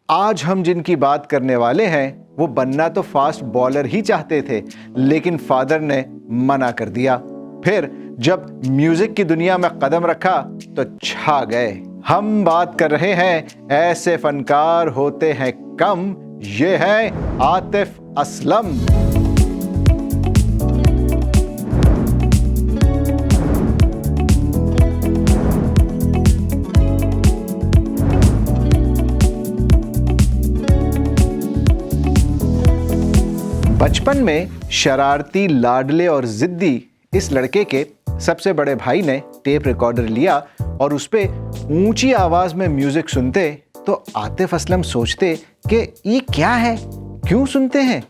आज हम जिनकी बात करने वाले हैं वो बनना तो फास्ट बॉलर ही चाहते थे, लेकिन फादर ने मना कर दिया। फिर जब म्यूजिक की दुनिया में कदम रखा तो छा गए। हम बात कर रहे हैं ऐसे फनकार होते हैं कम, ये है आतिफ असलम। बचपन में शरारती, लाडले और जिद्दी इस लड़के के सबसे बड़े भाई ने टेप रिकॉर्डर लिया और उस पे ऊंची आवाज में म्यूजिक सुनते तो आतिफ असलम सोचते कि ये क्या है, क्यों सुनते हैं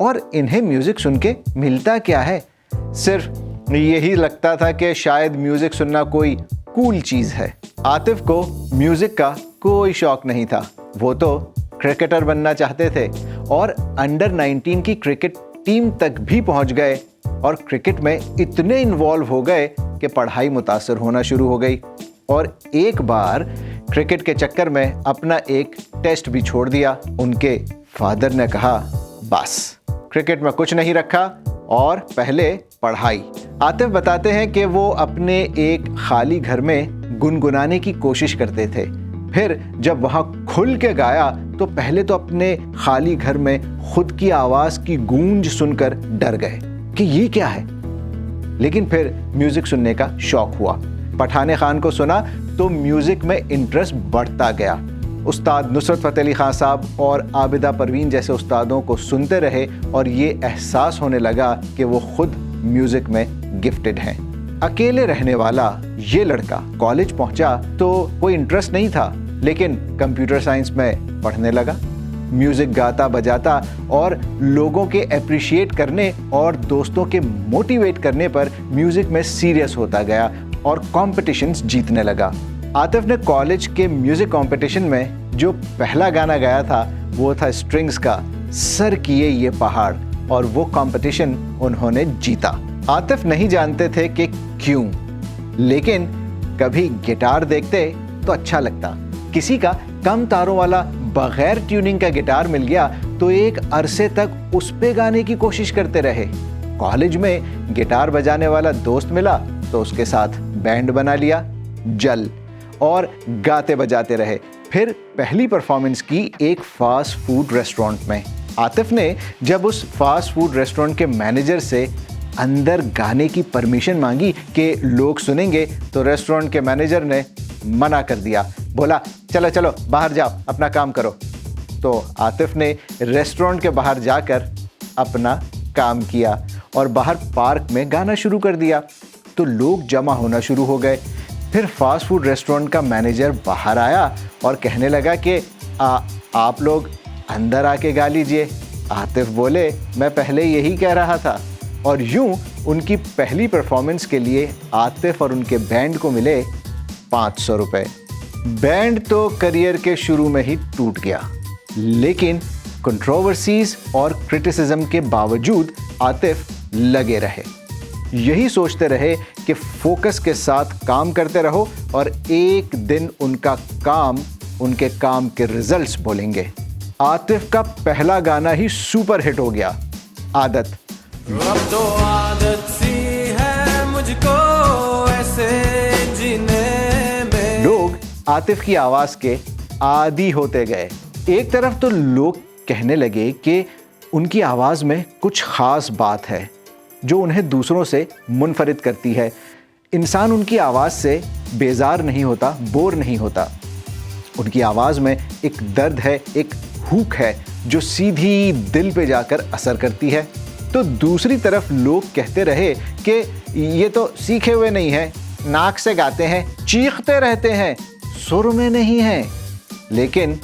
और इन्हें म्यूजिक सुन के मिलता क्या है। सिर्फ यही लगता था कि शायद म्यूजिक सुनना कोई कूल चीज है। आतिफ को म्यूजिक का कोई शौक नहीं था, वो तो क्रिकेटर बनना चाहते थे और अंडर 19 की क्रिकेट टीम तक भी पहुंच गए और क्रिकेट में इतने इन्वॉल्व हो गए कि पढ़ाई मुतासर होना शुरू हो गई और एक बार क्रिकेट के चक्कर में अपना एक टेस्ट भी छोड़ दिया। उनके फादर ने कहा, बस क्रिकेट में कुछ नहीं रखा और पहले पढ़ाई। आतिफ बताते हैं कि वो अपने एक खाली घर में गुनगुनाने की कोशिश करते थे, फिर जब वहां खुल के गाया तो पहले तो अपने खाली घर में खुद की आवाज की गूंज सुनकर डर गए कि ये क्या है, लेकिन फिर म्यूजिक सुनने का शौक हुआ। पठान खान को सुना तो म्यूजिक में इंटरेस्ट बढ़ता गया। उस्ताद नुसरत फ़तेह अली खान साहब और आबिदा परवीन जैसे उस्तादों को सुनते रहे और ये एहसास होने लगा कि वो खुद म्यूजिक में गिफ्टेड हैं। अकेले रहने वाला ये लड़का कॉलेज पहुंचा तो कोई इंटरेस्ट नहीं था, लेकिन कंप्यूटर साइंस में पढ़ने लगा। म्यूजिक गाता बजाता और लोगों के अप्रिशिएट करने और दोस्तों के मोटिवेट करने पर म्यूजिक में सीरियस होता गया और कॉम्पिटिशन्स जीतने लगा। आतिफ ने कॉलेज के म्यूजिक कंपटीशन में जो पहला गाना गाया था वो था स्ट्रिंग्स का सर किए ये पहाड़, और वो कंपटीशन उन्होंने जीता। आतिफ नहीं जानते थे कि क्यों, लेकिन कभी गिटार देखते तो अच्छा लगता। किसी का कम तारों वाला बगैर ट्यूनिंग का गिटार मिल गया तो एक अरसे तक उस पे गाने की कोशिश करते रहे। कॉलेज में गिटार बजाने वाला दोस्त मिला तो उसके साथ बैंड बना लिया, जल, और गाते बजाते रहे। फिर पहली परफॉर्मेंस की एक फास्ट फूड रेस्टोरेंट में। आतिफ ने जब उस फास्ट फूड रेस्टोरेंट के मैनेजर से अंदर गाने की परमिशन मांगी कि लोग सुनेंगे तो रेस्टोरेंट के मैनेजर ने मना कर दिया, बोला चलो चलो बाहर जाओ, अपना काम करो। तो आतिफ ने रेस्टोरेंट के बाहर जाकर अपना काम किया और बाहर पार्क में गाना शुरू कर दिया तो लोग जमा होना शुरू हो गए। फिर फास्ट फूड रेस्टोरेंट का मैनेजर बाहर आया और कहने लगा कि आप लोग अंदर आके गा लीजिए। आतिफ बोले, मैं पहले यही कह रहा था। और यूं उनकी पहली परफॉर्मेंस के लिए आतिफ और उनके बैंड को मिले 500 रुपए। बैंड तो करियर के शुरू में ही टूट गया, लेकिन कंट्रोवर्सीज और क्रिटिसिज्म के बावजूद आतिफ लगे रहे। यही सोचते रहे कि फोकस के साथ काम करते रहो और एक दिन उनका काम उनके काम के रिजल्ट्स बोलेंगे। आतिफ का पहला गाना ही सुपर हिट हो गया, आदत। अब तो आदत सी है मुझको ऐसे जीने में। लोग आतिफ की आवाज के आदी होते गए। एक तरफ तो लोग कहने लगे कि उनकी आवाज में कुछ खास बात है जो उन्हें दूसरों से मुनफरिद करती है। इंसान उनकी आवाज से बेजार नहीं होता, बोर नहीं होता। उनकी आवाज में एक दर्द है, एक हुक है जो सीधी दिल पे जाकर असर करती है। तो दूसरी तरफ लोग कहते रहे कि ये तो सीखे हुए नहीं है, नाक से गाते हैं, चीखते रहते हैं, सुर में नहीं है। लेकिन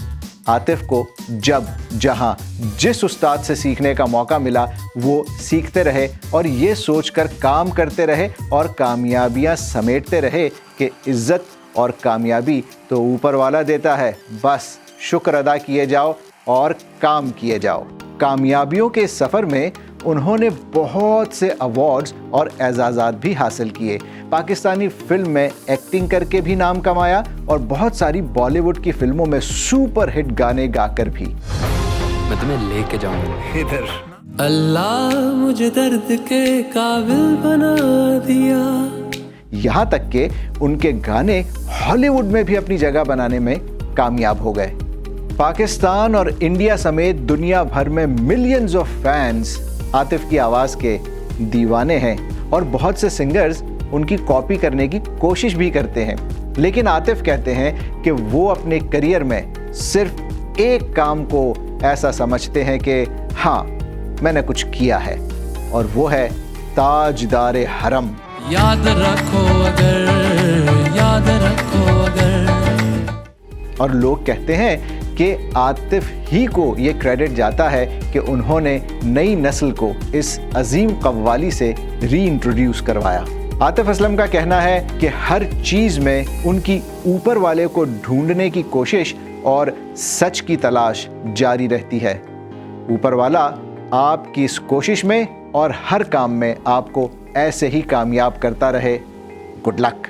आतिफ को जब जहां जिस उस्ताद से सीखने का मौका मिला वो सीखते रहे और ये सोचकर काम करते रहे और कामयाबियां समेटते रहे कि इज्जत और कामयाबी तो ऊपर वाला देता है, बस शुक्र अदा किए जाओ और काम किए जाओ। कामयाबियों के सफ़र में उन्होंने बहुत से अवार्ड्स और एजाज़ात भी हासिल किए। पाकिस्तानी फिल्म में एक्टिंग करके भी नाम कमाया और बहुत सारी बॉलीवुड की फिल्मों में सुपर हिट गाने गाकर भी। मैं तुम्हें लेके जाऊंगा इधर अल्लाह मुझे दर्द के काबिल बना दिया। यहाँ तक के उनके गाने हॉलीवुड में भी अपनी जगह बनाने में कामयाब हो गए। पाकिस्तान और इंडिया समेत दुनिया भर में मिलियंस ऑफ फैंस आतिफ की आवाज़ के दीवाने हैं और बहुत से सिंगर्स उनकी कॉपी करने की कोशिश भी करते हैं। लेकिन आतिफ कहते हैं कि वो अपने करियर में सिर्फ एक काम को ऐसा समझते हैं कि हाँ, मैंने कुछ किया है, और वो है ताजदारे हरम। याद रखो अगर, याद रखो अगर। और लोग कहते हैं कि आतिफ ही को ये क्रेडिट जाता है कि उन्होंने नई नस्ल को इस अजीम कव्वाली से री इंट्रोड्यूस करवाया। आतिफ असलम का कहना है कि हर चीज़ में उनकी ऊपर वाले को ढूंढने की कोशिश और सच की तलाश जारी रहती है। ऊपर वाला आपकी इस कोशिश में और हर काम में आपको ऐसे ही कामयाब करता रहे। Good luck.